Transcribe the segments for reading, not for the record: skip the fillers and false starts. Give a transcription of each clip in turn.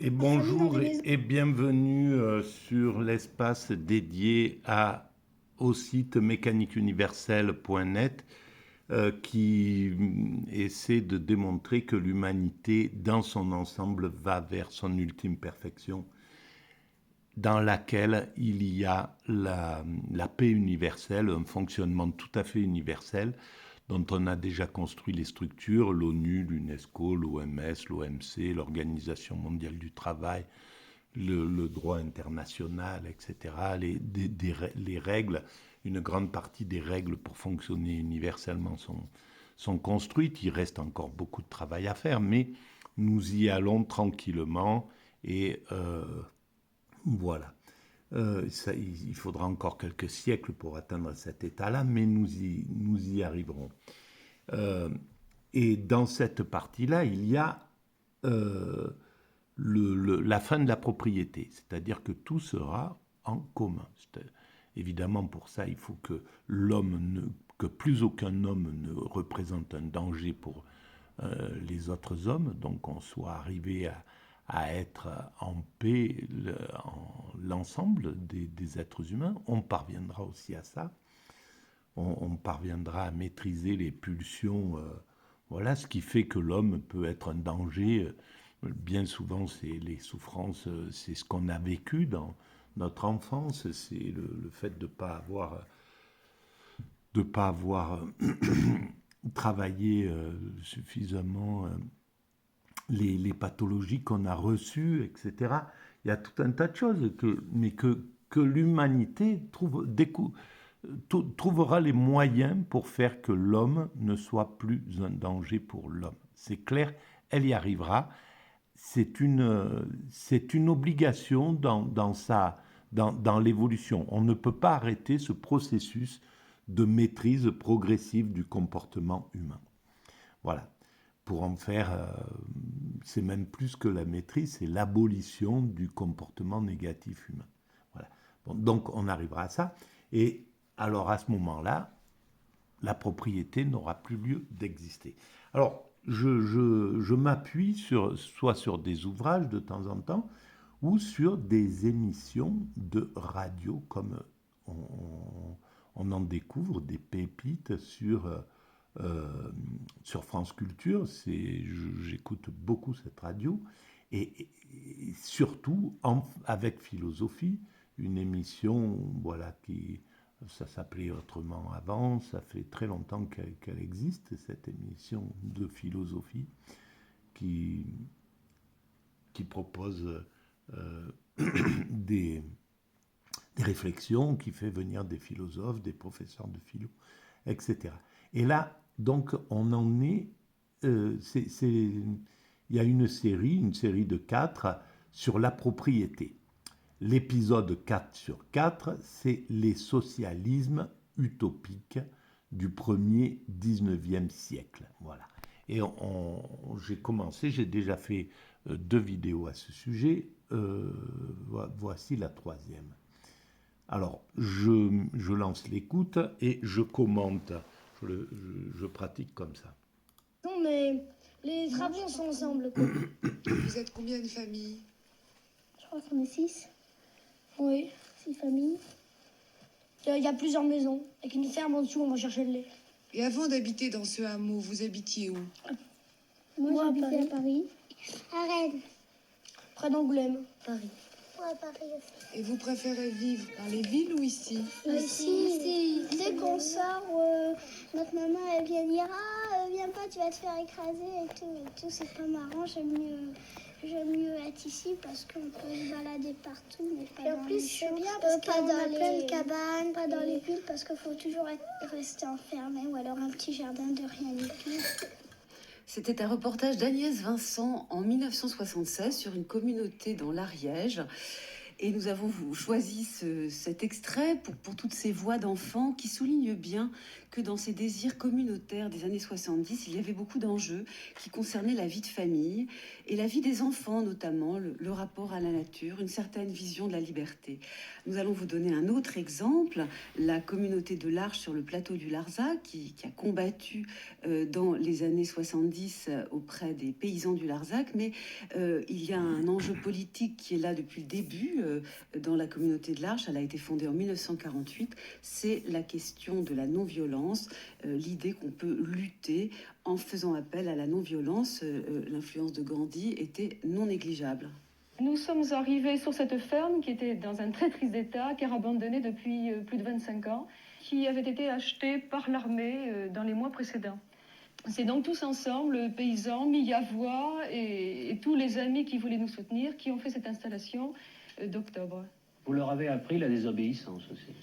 Et Famille dans bonjour des et, maisons. et bienvenue sur l'espace dédié au site mécaniqueuniverselle.net qui essaie de démontrer que l'humanité dans son ensemble va vers son ultime perfection dans laquelle il y a la paix universelle, un fonctionnement tout à fait universel dont on a déjà construit les structures, l'ONU, l'UNESCO, l'OMS, l'OMC, l'Organisation mondiale du travail, le droit international, etc., les règles, une grande partie des règles pour fonctionner universellement sont construites. Il reste encore beaucoup de travail à faire, mais nous y allons tranquillement et voilà. Il faudra encore quelques siècles pour atteindre cet état-là, mais nous y arriverons. Euh, et dans cette partie-là, il y a euh, la fin de la propriété, c'est-à-dire que tout sera en commun. Évidemment, pour ça, il faut que que plus aucun homme ne représente un danger pour les autres hommes, donc on soit arrivé à être en paix l'ensemble des êtres humains. On parviendra aussi à ça. On parviendra à maîtriser les pulsions. Voilà, ce qui fait que l'homme peut être un danger. Bien souvent, c'est les souffrances, c'est ce qu'on a vécu dans notre enfance, c'est le fait de pas avoir travaillé suffisamment les pathologies qu'on a reçues, etc. Il y a tout un tas de choses, mais que l'humanité trouvera les moyens pour faire que l'homme ne soit plus un danger pour l'homme. C'est clair, elle y arrivera. C'est une obligation dans l'évolution. On ne peut pas arrêter ce processus de maîtrise progressive du comportement humain. Voilà. Pour en faire, c'est même plus que la maîtrise, c'est l'abolition du comportement négatif humain. Voilà. Bon, donc on arrivera à ça. Et alors à ce moment-là, la propriété n'aura plus lieu d'exister. Alors, je m'appuie soit sur des ouvrages de temps en temps, ou sur des émissions de radio, comme on en découvre des pépites sur France Culture. J'écoute beaucoup cette radio, et surtout avec Philosophie, une émission voilà, ça s'appelait autrement avant, ça fait très longtemps qu'elle existe, cette émission de philosophie qui, qui propose euh, des, des réflexions, qui fait venir des philosophes, des professeurs de philo, etc. Et là, donc, on en est. Il y a une série de 4 sur la propriété. L'épisode 4 sur 4, c'est les socialismes utopiques du premier 19e siècle. Voilà. Et j'ai déjà fait 2 vidéos à ce sujet. Voici la troisième. Alors, je lance l'écoute et je commente. Je pratique comme ça. Non, mais les travaux sont ensemble, quoi. Vous êtes combien de familles? Je crois qu'on est 6. Oui, 6 familles. Il y a plusieurs maisons. Avec une ferme en dessous, on va chercher le lait. Et avant d'habiter dans ce hameau, vous habitiez où? Moi j'habitais à Paris. À Rennes. Près d'Angoulême, Paris. Ouais, Paris aussi. Et vous préférez vivre dans les villes ou ici? Ici, dès qu'on sort, notre maman elle vient dire viens pas, tu vas te faire écraser et tout. C'est pas marrant, j'aime mieux être ici parce qu'on peut se balader partout, mais pas dans les champs, bien parce pas dans plein de cabanes, pas dans les villes parce qu'il faut toujours rester enfermé ou alors un petit jardin de rien du tout. C'était un reportage d'Agnès Vincent en 1976 sur une communauté dans l'Ariège. Et nous avons choisi cet extrait pour toutes ces voix d'enfants qui soulignent bien que dans ces désirs communautaires des années 70, il y avait beaucoup d'enjeux qui concernaient la vie de famille et la vie des enfants notamment, le rapport à la nature, une certaine vision de la liberté. Nous allons vous donner un autre exemple, la communauté de l'Arche sur le plateau du Larzac, qui a combattu dans les années 70 auprès des paysans du Larzac, mais il y a un enjeu politique qui est là depuis le début dans la communauté de l'Arche. Elle a été fondée en 1948. C'est la question de la non-violence, l'idée qu'on peut lutter en faisant appel à la non-violence. L'influence de Gandhi était non négligeable. Nous sommes arrivés sur cette ferme qui était dans un très triste état, car abandonnée depuis plus de 25 ans, qui avait été achetée par l'armée dans les mois précédents. C'est donc tous ensemble, paysans, Millavois et tous les amis qui voulaient nous soutenir, qui ont fait cette installation d'octobre. Vous leur avez appris la désobéissance aussi.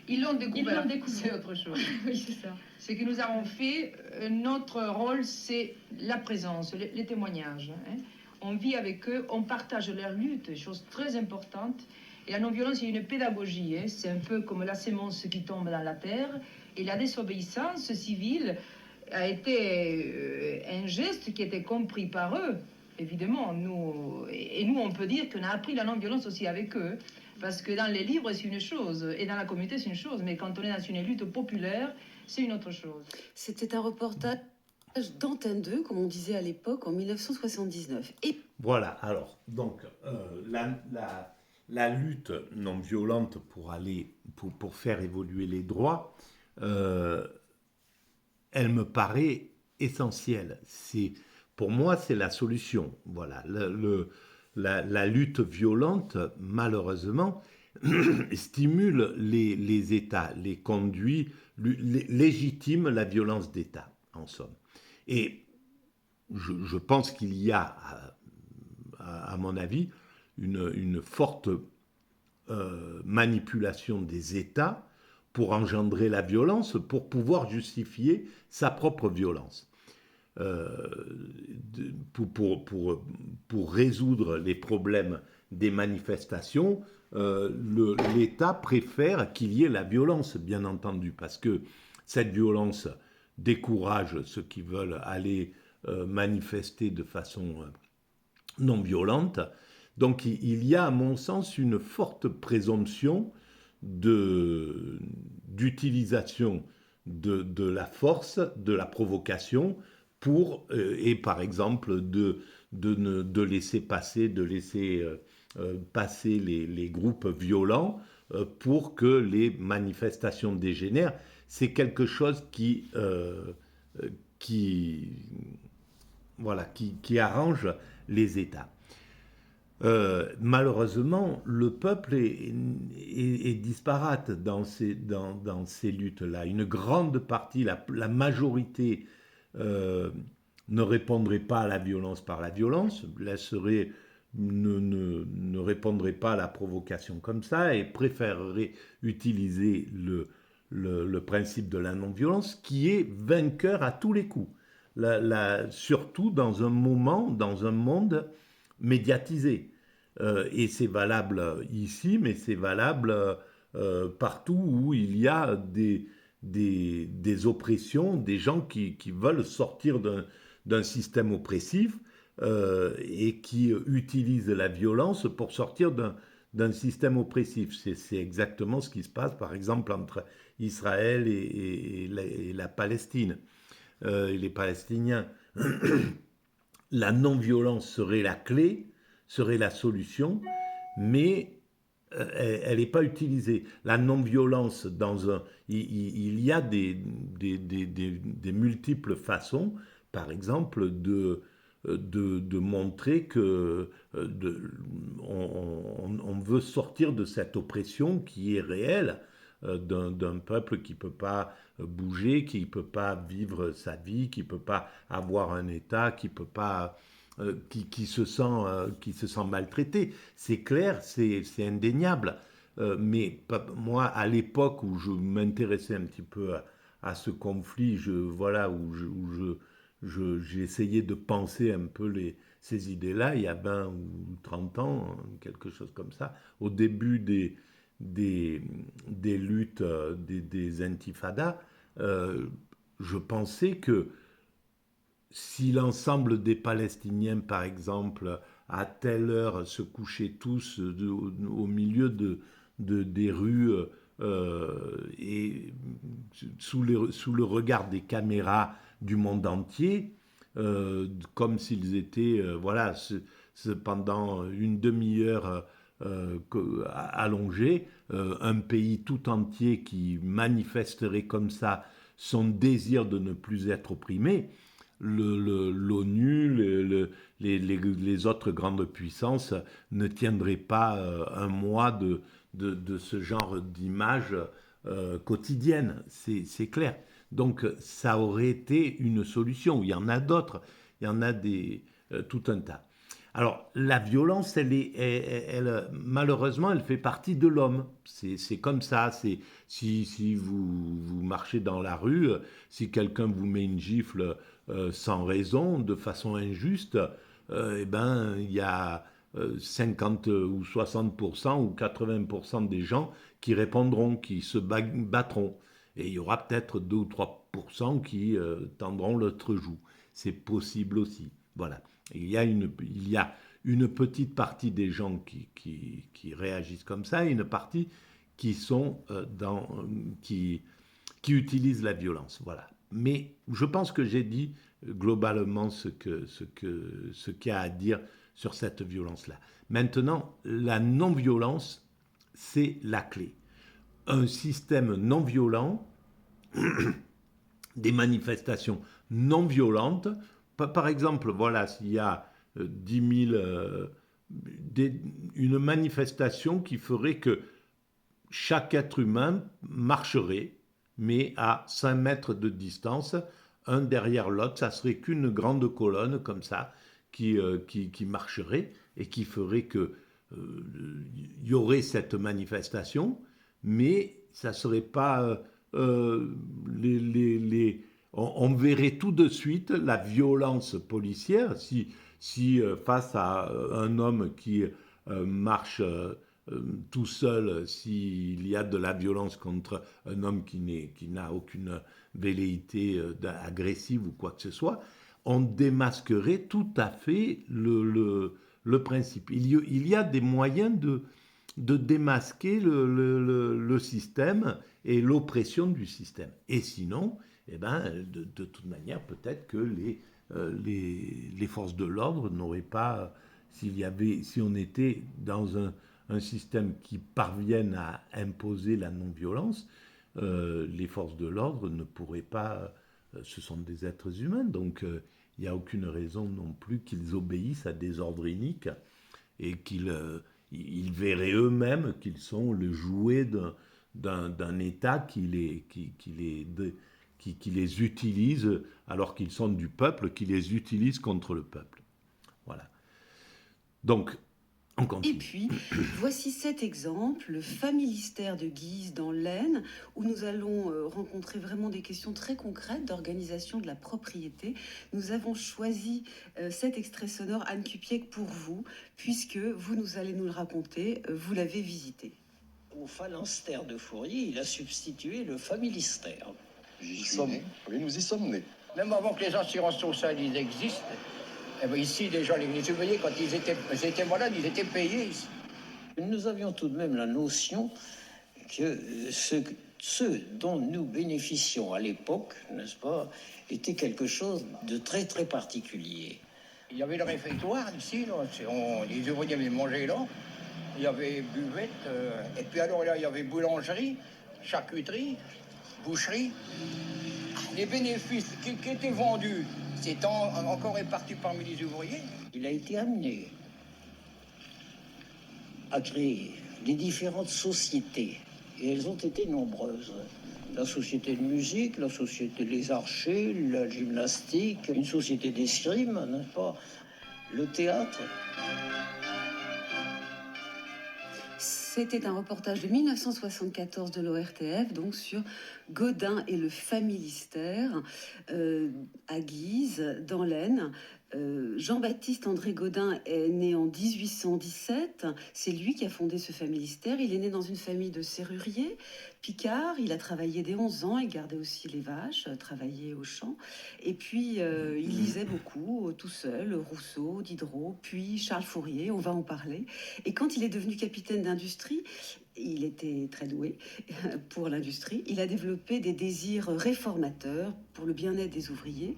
Ils l'ont découvert, découvert. c'est autre chose. Oui, c'est ça. Ce que nous avons fait, notre rôle, c'est la présence, les témoignages. Hein. On vit avec eux, on partage leur lutte, chose très importante. Et la non-violence, c'est une pédagogie. Hein. C'est un peu comme la sémence qui tombe dans la terre. Et la désobéissance civile a été un geste qui était compris par eux. Évidemment, nous, on peut dire qu'on a appris la non-violence aussi avec eux. Parce que dans les livres, c'est une chose, et dans la communauté, c'est une chose. Mais quand on est dans une lutte populaire, c'est une autre chose. C'était un reportage d'Antenne 2, comme on disait à l'époque, en 1979. Et Voilà, alors, donc, la lutte non violente pour faire évoluer les droits, elle me paraît essentielle. Pour moi, c'est la solution. Voilà, la lutte violente, malheureusement, stimule les États, les conduit, légitime la violence d'État, en somme. Et je pense qu'il y a, à mon avis, une forte manipulation des États pour engendrer la violence, pour pouvoir justifier sa propre violence. Pour résoudre les problèmes des manifestations, l'État préfère qu'il y ait la violence, bien entendu, parce que cette violence décourage ceux qui veulent aller manifester de façon non violente. Donc il y a, à mon sens, une forte présomption d'utilisation de la force, de la provocation, et par exemple de laisser passer, passer les groupes violents pour que les manifestations dégénèrent. C'est quelque chose qui arrange les États. Malheureusement, le peuple est disparate dans ces luttes-là. Une grande partie, la majorité, ne répondrait pas à la violence par la violence, ne répondrait pas à la provocation comme ça et préférerait utiliser le principe de la non-violence qui est vainqueur à tous les coups. Surtout dans un monde médiatisé. Et c'est valable ici, mais c'est valable partout où il y a des oppressions, des gens qui veulent sortir d'un système oppressif et qui utilisent la violence pour sortir d'un système oppressif. C'est exactement ce qui se passe, par exemple, entre Israël et la Palestine, et les Palestiniens. La non-violence serait la clé, serait la solution, mais elle n'est pas utilisée. La non-violence, il y a des multiples façons, par exemple, de montrer que on veut sortir de cette oppression qui est réelle, d'un peuple qui ne peut pas bouger, qui ne peut pas vivre sa vie, qui ne peut pas avoir un État, qui peut pas, qui se sent maltraité. C'est clair, c'est indéniable. Mais moi, à l'époque où je m'intéressais un petit peu à ce conflit, j'essayais de penser un peu ces idées-là, il y a 20 ou 30 ans, quelque chose comme ça, au début des luttes, des intifadas, je pensais que si l'ensemble des Palestiniens, par exemple, à telle heure se couchaient tous au milieu des rues et sous le regard des caméras du monde entier, comme s'ils étaient, voilà, pendant une demi-heure allongée, un pays tout entier qui manifesterait comme ça son désir de ne plus être opprimé, l'ONU, les autres grandes puissances ne tiendraient pas un mois de ce genre d'image quotidienne, c'est clair. Donc ça aurait été une solution. Il y en a d'autres, il y en a tout un tas. Alors la violence, malheureusement, elle fait partie de l'homme. C'est comme ça. Si vous marchez dans la rue, si quelqu'un vous met une gifle sans raison, de façon injuste, eh ben, il y a 50 ou 60% ou 80% des gens qui répondront, qui se battront. Et il y aura peut-être 2 ou 3% qui tendront l'autre joue. C'est possible aussi. Voilà. Il y a une petite partie des gens qui réagissent comme ça et une partie qui utilisent la violence. Voilà. Mais je pense que j'ai dit globalement ce qu'il y a à dire sur cette violence-là. Maintenant, la non-violence, c'est la clé. Un système non-violent, des manifestations non-violentes, par exemple, voilà, s'il y a 10 000, une manifestation qui ferait que chaque être humain marcherait, mais à 5 mètres de distance, un derrière l'autre, ça serait qu'une grande colonne comme ça, qui marcherait et qui ferait que y aurait cette manifestation, mais ça serait pas on verrait tout de suite la violence policière si face à un homme qui marche tout seul, s'il y a de la violence contre un homme qui n'a aucune velléité agressive ou quoi que ce soit, on démasquerait tout à fait le principe. Il y a des moyens de démasquer le système et l'oppression du système. Et sinon, eh ben, de toute manière, peut-être que les forces de l'ordre n'auraient pas, si on était dans un système qui parvienne à imposer la non-violence, les forces de l'ordre ne pourraient pas, ce sont des êtres humains, donc il n'y a aucune raison non plus qu'ils obéissent à des ordres iniques et qu'ils verraient eux-mêmes qu'ils sont le jouet d'un État qui les utilise alors qu'ils sont du peuple, qui les utilise contre le peuple. Voilà. Donc, on continue. Et puis, voici cet exemple, le Familistère de Guise dans l'Aisne, où nous allons rencontrer vraiment des questions très concrètes d'organisation de la propriété. Nous avons choisi cet extrait sonore, Anne Cupiec, pour vous, puisque vous allez nous le raconter, vous l'avez visité. Au phalanstère de Fourier, il a substitué le familistère. Oui, nous y sommes nés. Même avant que les assurances sociales ils existent, eh bien ici, déjà, les ouvriers, quand ils étaient malades, ils étaient payés ici. Nous avions tout de même la notion que ceux dont nous bénéficions à l'époque, n'est-ce pas, était quelque chose de très, très particulier. Il y avait le réfectoire ici, là, les ouvriers avaient mangé là. Il y avait buvette, et puis alors là, il y avait boulangerie, charcuterie, boucherie. Les bénéfices qui étaient vendus, c'était encore répartis parmi les ouvriers. Il a été amené à créer les différentes sociétés, et elles ont été nombreuses. La société de musique, la société des archers, la gymnastique, une société d'escrime, n'est-ce pas, le théâtre. C'était un reportage de 1974 de l'ORTF, donc sur Gaudin et le Familistère à Guise, dans l'Aisne. Jean-Baptiste André Gaudin est né en 1817. C'est lui qui a fondé ce familistère. Il est né dans une famille de serruriers, Picard. Il a travaillé dès 11 ans. Il gardait aussi les vaches, travaillait au champ. Et puis, il lisait beaucoup, tout seul, Rousseau, Diderot, puis Charles Fourier. On va en parler. Et quand il est devenu capitaine d'industrie, il était très doué pour l'industrie. Il a développé des désirs réformateurs pour le bien-être des ouvriers.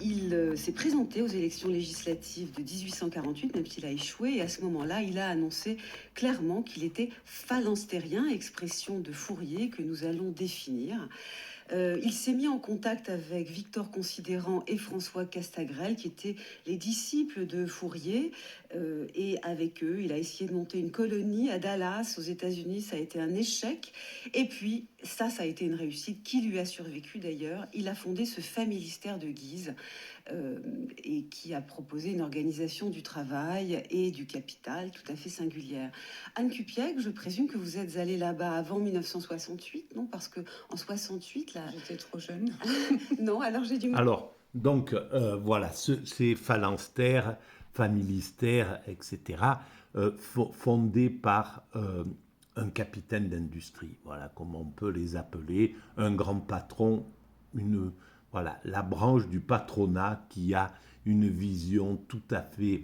Il s'est présenté aux élections législatives de 1848, même s'il a échoué. Et à ce moment-là, il a annoncé clairement qu'il était phalanstérien, expression de Fourier que nous allons définir. Il s'est mis en contact avec Victor Considérant et François Castagrel, qui étaient les disciples de Fourier. Et avec eux, il a essayé de monter une colonie à Dallas, aux États-Unis. Ça a été un échec. Et puis, ça a été une réussite qui lui a survécu d'ailleurs. Il a fondé ce familistère de Guise et qui a proposé une organisation du travail et du capital tout à fait singulière. Anne Cupiec, je présume que vous êtes allée là-bas avant 1968, non? Parce que en 68, là... J'étais trop jeune. Non, alors j'ai dû... Alors, donc, voilà, ces phalanstères, familistères, etc., fondés par un capitaine d'industrie, voilà, comme on peut les appeler, un grand patron, voilà, la branche du patronat qui a une vision tout à fait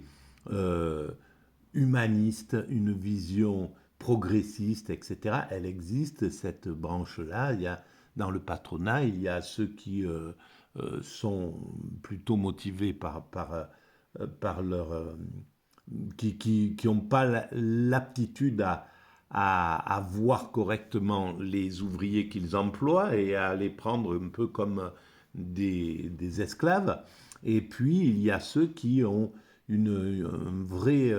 humaniste, une vision progressiste, etc. Elle existe, cette branche-là. Dans le patronat, il y a ceux qui sont plutôt motivés par leur... qui n'ont pas l'aptitude à voir correctement les ouvriers qu'ils emploient et à les prendre un peu comme des esclaves. Et puis, il y a ceux qui ont un vrai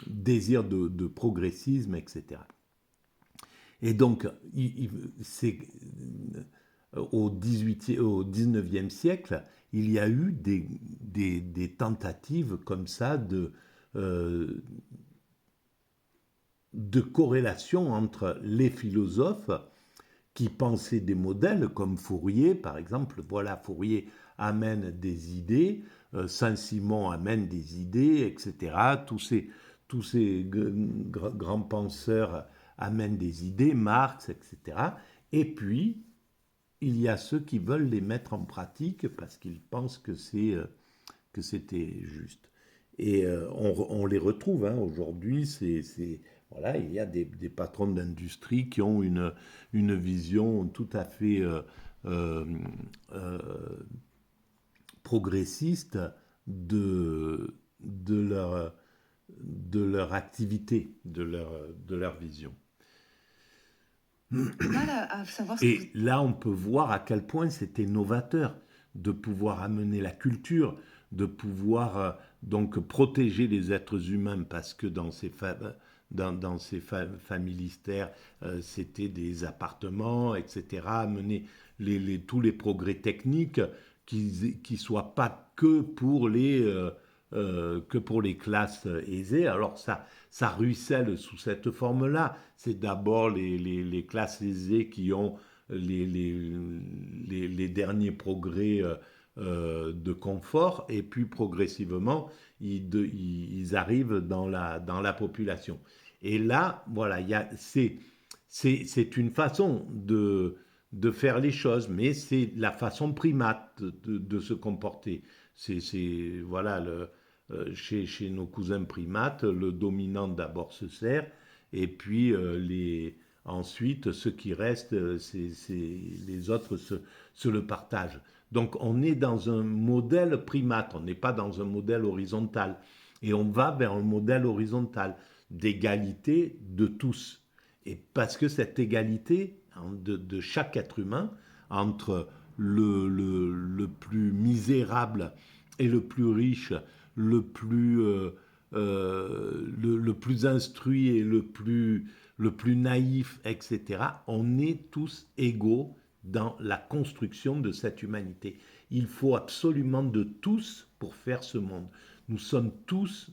désir de progressisme, etc. Et donc, c'est au 19e siècle, il y a eu des tentatives comme ça de corrélation entre les philosophes qui pensaient des modèles, comme Fourier, par exemple. Voilà, Fourier amène des idées, Saint-Simon amène des idées, etc. Tous ces grands penseurs amènent des idées, Marx, etc. Et puis, il y a ceux qui veulent les mettre en pratique parce qu'ils pensent que c'était juste. Et on les retrouve, hein, aujourd'hui. Voilà, il y a des patrons d'industrie qui ont une vision tout à fait progressiste de leur activité, de leur vision. À savoir Et là, on peut voir à quel point c'était novateur de pouvoir amener la culture, de pouvoir donc protéger les êtres humains, parce que dans ces familistères, c'était des appartements, etc., amener tous les progrès techniques qui soient pas que pour les classes aisées. Alors ça ruisselle sous cette forme-là. C'est d'abord les classes aisées qui ont les derniers progrès de confort, et puis progressivement, ils arrivent dans la population. Et là, voilà, c'est une façon de faire les choses, mais c'est la façon primate de se comporter. Voilà, chez nos cousins primates, le dominant d'abord se sert, et puis ensuite, ce qui reste, les autres se le partagent. Donc on est dans un modèle primate, on n'est pas dans un modèle horizontal. Et on va vers un modèle horizontal d'égalité de tous. Et parce que cette égalité de chaque être humain, entre le plus misérable et le plus riche, le plus instruit et le plus naïf, etc., on est tous égaux dans la construction de cette humanité. Il faut absolument de tous pour faire ce monde. Nous sommes tous,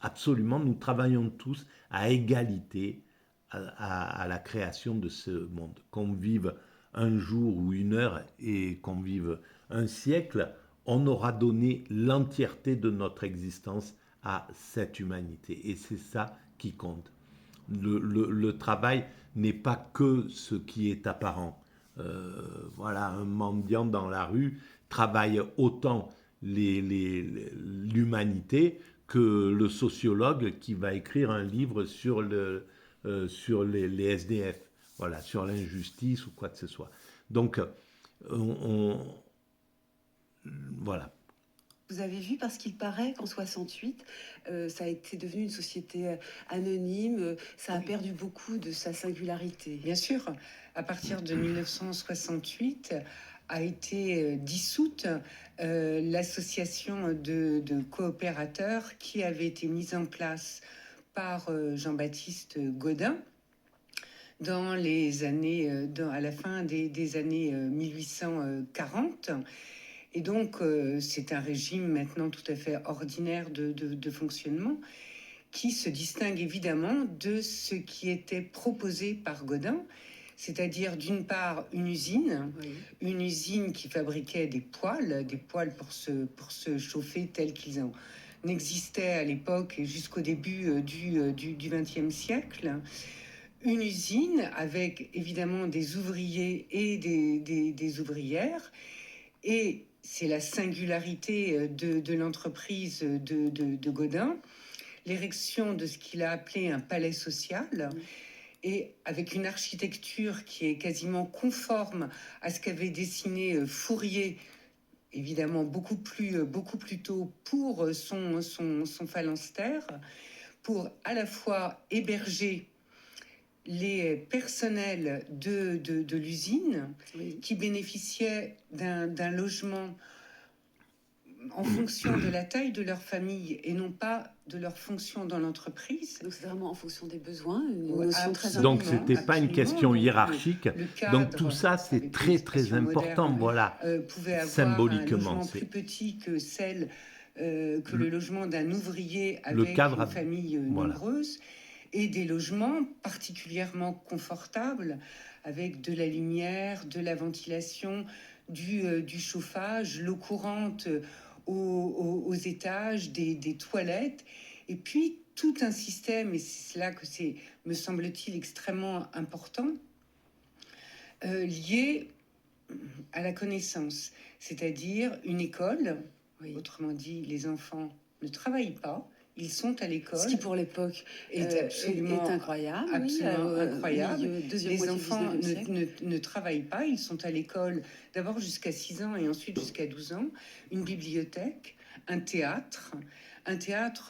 absolument, nous travaillons tous à égalité à la création de ce monde. Qu'on vive un jour ou une heure et qu'on vive un siècle, on aura donné l'entièreté de notre existence à cette humanité. Et c'est ça qui compte. Le travail n'est pas que ce qui est apparent. Voilà, un mendiant dans la rue travaille autant l'humanité que le sociologue qui va écrire un livre sur les SDF, voilà, sur l'injustice ou quoi que ce soit. Donc, voilà. Vous avez vu, parce qu'il paraît qu'en 68, ça a été devenu une société anonyme, ça a perdu beaucoup de sa singularité. Bien sûr, à partir de 1968 a été dissoute l'association de coopérateurs qui avait été mise en place par Jean-Baptiste Gaudin dans les années, à la fin des années 1840. Et donc, c'est un régime maintenant tout à fait ordinaire de fonctionnement qui se distingue évidemment de ce qui était proposé par Gaudin, c'est-à-dire d'une part une usine qui fabriquait des poêles pour se chauffer tels qu'ils en existaient à l'époque et jusqu'au début du XXe siècle. Une usine avec évidemment des ouvriers et des ouvrières, et c'est la singularité de l'entreprise de Gaudin, l'érection de ce qu'il a appelé un palais social, et avec une architecture qui est quasiment conforme à ce qu'avait dessiné Fourier, évidemment beaucoup plus tôt, pour son phalanstère, pour à la fois héberger les personnels de l'usine, qui bénéficiaient d'un logement en fonction de la taille de leur famille et non pas de leur fonction dans l'entreprise. Donc c'est vraiment en fonction des besoins, une notion très Donc importante. c'était pas une question hiérarchique. Donc tout ça c'est très important, moderne, voilà. Pouvait avoir symboliquement, un logement plus petit que celle que le logement d'un ouvrier avec une famille nombreuse, et des logements particulièrement confortables avec de la lumière, de la ventilation, du chauffage, l'eau courante aux étages, des toilettes, et puis tout un système, et c'est là que c'est, me semble-t-il, extrêmement important, lié à la connaissance, c'est-à-dire une école. Autrement dit, les enfants ne travaillent pas, ils sont à l'école. Ce qui, pour l'époque, est incroyable. Absolument incroyable. Les enfants siècle. ne travaillent pas, ils sont à l'école d'abord jusqu'à 6 ans et ensuite jusqu'à 12 ans. Une bibliothèque, un théâtre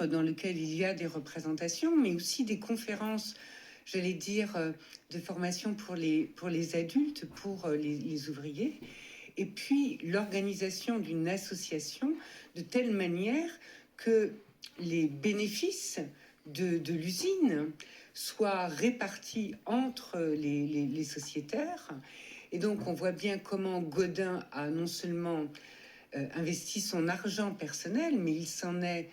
dans lequel il y a des représentations, mais aussi des conférences, j'allais dire, de formation pour les adultes, pour les ouvriers. Et puis l'organisation d'une association de telle manière que les bénéfices de l'usine soient répartis entre les sociétaires. Et donc on voit bien comment Gaudin a non seulement investi son argent personnel, mais il s'en est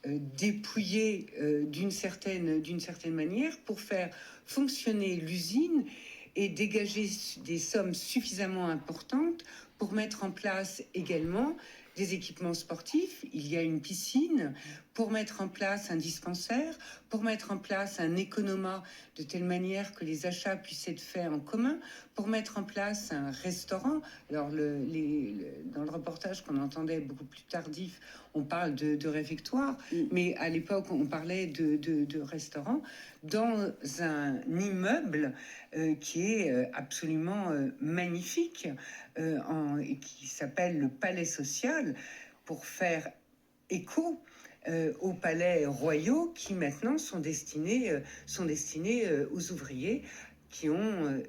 dépouillé d'une certaine manière pour faire fonctionner l'usine et dégager des sommes suffisamment importantes pour mettre en place également des équipements sportifs. Il y a une piscine, pour mettre en place un dispensaire, pour mettre en place un économat de telle manière que les achats puissent être faits en commun, pour mettre en place un restaurant. Alors dans le reportage qu'on entendait beaucoup plus tardif, on parle de réfectoire, mais à l'époque on parlait de restaurant dans un immeuble qui est absolument magnifique, et qui s'appelle le Palais Social, pour faire écho aux palais royaux qui maintenant sont destinés aux ouvriers qui ont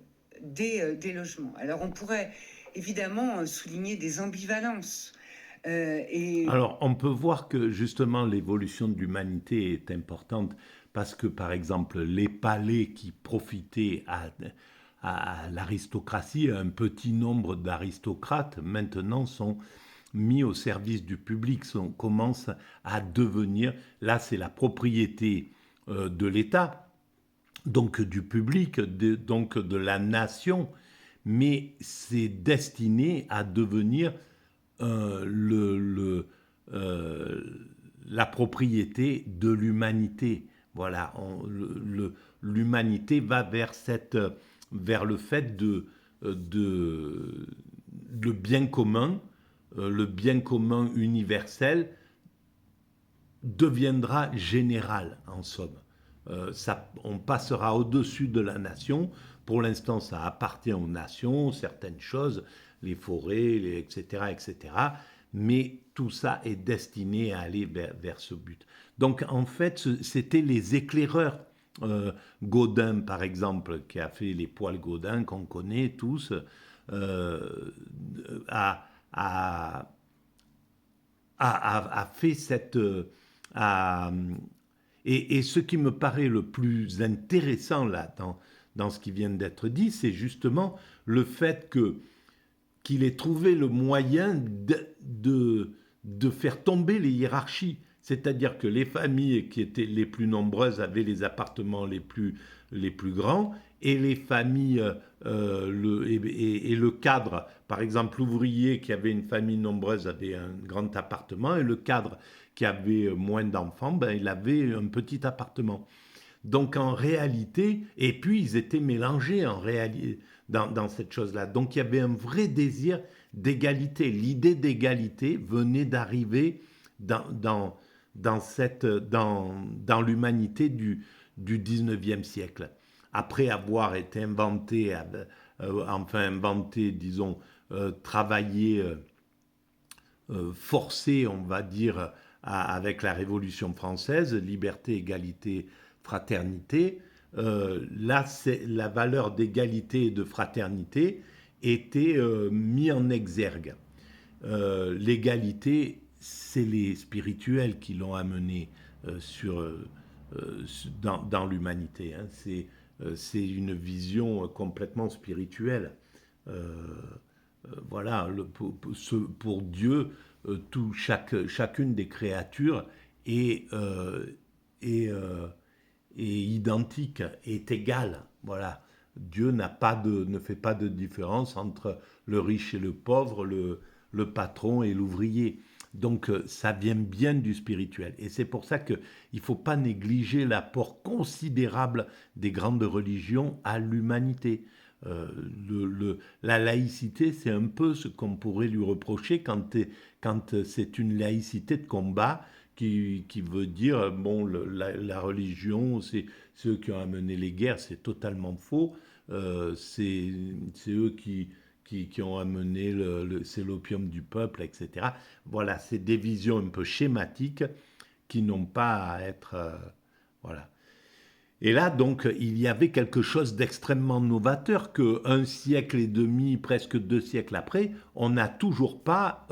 des logements. Alors on pourrait évidemment souligner des ambivalences. Alors on peut voir que justement l'évolution de l'humanité est importante parce que par exemple les palais qui profitaient à l'aristocratie, un petit nombre d'aristocrates maintenant sont mis au service du public, commencent à devenir, là c'est la propriété de l'État, donc du public, donc de la nation, mais c'est destiné à devenir la propriété de l'humanité. Voilà, l'humanité va vers le fait le bien commun universel deviendra général, en somme. On passera au-dessus de la nation. Pour l'instant, ça appartient aux nations, certaines choses, les forêts, etc., etc. Mais tout ça est destiné à aller vers ce but. Donc, en fait, c'était les éclaireurs. Gaudin, par exemple, qui a fait les poils Gaudin, qu'on connaît tous, a fait cette... Et ce qui me paraît le plus intéressant là, dans ce qui vient d'être dit, c'est justement le fait qu'il ait trouvé le moyen de faire tomber les hiérarchies. C'est-à-dire que les familles qui étaient les plus nombreuses avaient les appartements les plus grands, et les familles et le cadre, par exemple l'ouvrier qui avait une famille nombreuse avait un grand appartement, et le cadre qui avait moins d'enfants, il avait un petit appartement. Donc en réalité, et puis ils étaient mélangés en réalité dans cette chose-là. Donc il y avait un vrai désir d'égalité. L'idée d'égalité venait d'arriver dans l'humanité du 19e siècle. Après avoir été disons, travaillé, forcé, on va dire, avec la Révolution française, liberté, égalité, fraternité, là, la valeur d'égalité et de fraternité était mise en exergue. L'égalité, c'est les spirituels qui l'ont amené dans l'humanité. Hein. C'est une vision complètement spirituelle. Voilà, pour Dieu, chacune des créatures est identique, est égale. Voilà. Dieu ne fait pas de différence entre le riche et le pauvre, le patron et l'ouvrier. Donc ça vient bien du spirituel. Et c'est pour ça qu'il ne faut pas négliger l'apport considérable des grandes religions à l'humanité. La laïcité, c'est un peu ce qu'on pourrait lui reprocher quand c'est une laïcité de combat qui veut dire, bon, la religion, c'est ceux qui ont amené les guerres, c'est totalement faux. C'est eux qui ont amené c'est l'opium du peuple, etc. Voilà, c'est des visions un peu schématiques qui n'ont pas à être... voilà. Et là, donc, il y avait quelque chose d'extrêmement novateur qu'un siècle et demi, presque 2 siècles après, on n'a toujours pas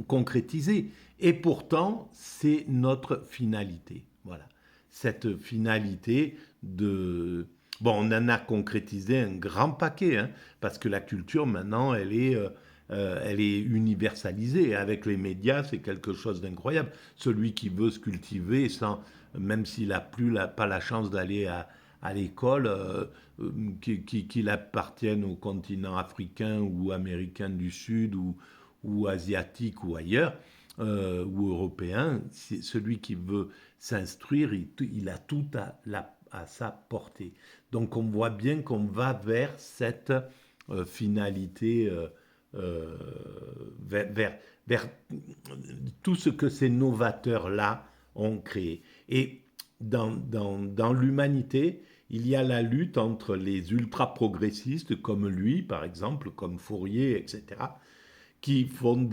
concrétisé. Et pourtant, c'est notre finalité. Voilà. Cette finalité de... Bon, on en a concrétisé un grand paquet, hein, parce que la culture, maintenant, elle est universalisée. Avec les médias, c'est quelque chose d'incroyable. Celui qui veut se cultiver, même s'il n'a pas la chance d'aller à l'école, qu'il appartienne au continent africain ou américain du Sud ou asiatique ou ailleurs, ou européen, celui qui veut s'instruire, il a tout à sa portée. Donc on voit bien qu'on va vers cette finalité, vers tout ce que ces novateurs-là ont créé. Et dans l'humanité, il y a la lutte entre les ultra-progressistes comme lui, par exemple, comme Fourier, etc., qui font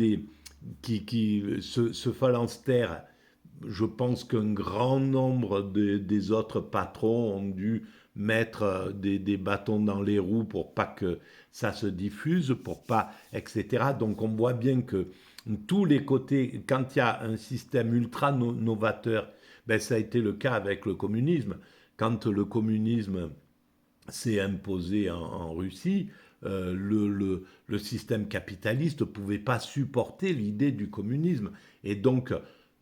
ce phalanstère. Je pense qu'un grand nombre des autres patrons ont dû mettre des bâtons dans les roues pour pas que ça se diffuse, pour pas, etc. Donc on voit bien que tous les côtés, quand il y a un système ultra novateur, ça a été le cas avec le communisme. Quand le communisme s'est imposé en Russie, le système capitaliste ne pouvait pas supporter l'idée du communisme. Et donc,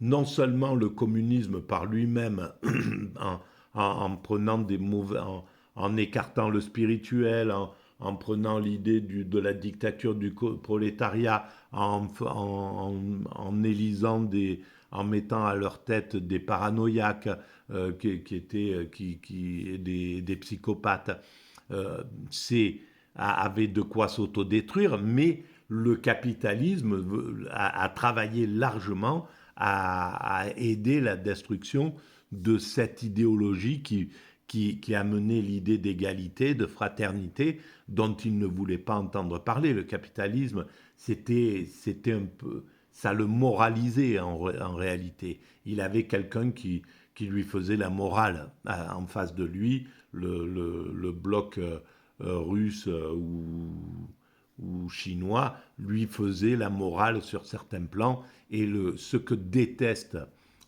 non seulement le communisme par lui-même, en prenant en écartant le spirituel, en prenant l'idée de la dictature du prolétariat, en élisant en mettant à leur tête des paranoïaques qui étaient des psychopathes, avait de quoi s'autodétruire, mais le capitalisme a travaillé largement à aider la destruction de cette idéologie qui a mené l'idée d'égalité, de fraternité, dont il ne voulait pas entendre parler. Le capitalisme, c'était un peu... Ça le moralisait en réalité. Il avait quelqu'un qui lui faisait la morale en face de lui, le bloc russe ou chinois, lui faisait la morale sur certains plans. Et ce que déteste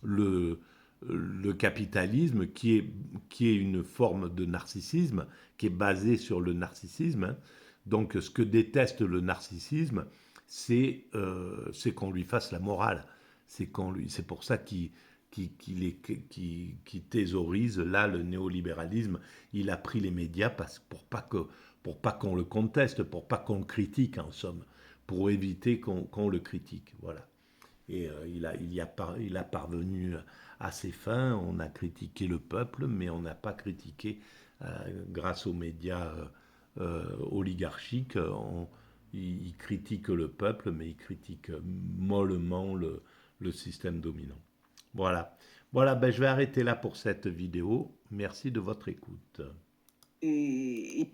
le capitalisme, qui est une forme de narcissisme, qui est basée sur le narcissisme. Hein. Donc, ce que déteste le narcissisme, c'est qu'on lui fasse la morale. C'est pour ça qu'il thésaurise là le néolibéralisme. Il a pris les médias pour pas qu'on le conteste, pour pas qu'on le critique en somme, pour éviter qu'on le critique. Voilà. Et il a parvenu à ses fins. On a critiqué le peuple, mais on n'a pas critiqué, grâce aux médias oligarchiques, il critique le peuple, mais il critique mollement le système dominant. Voilà. Voilà, je vais arrêter là pour cette vidéo. Merci de votre écoute. Et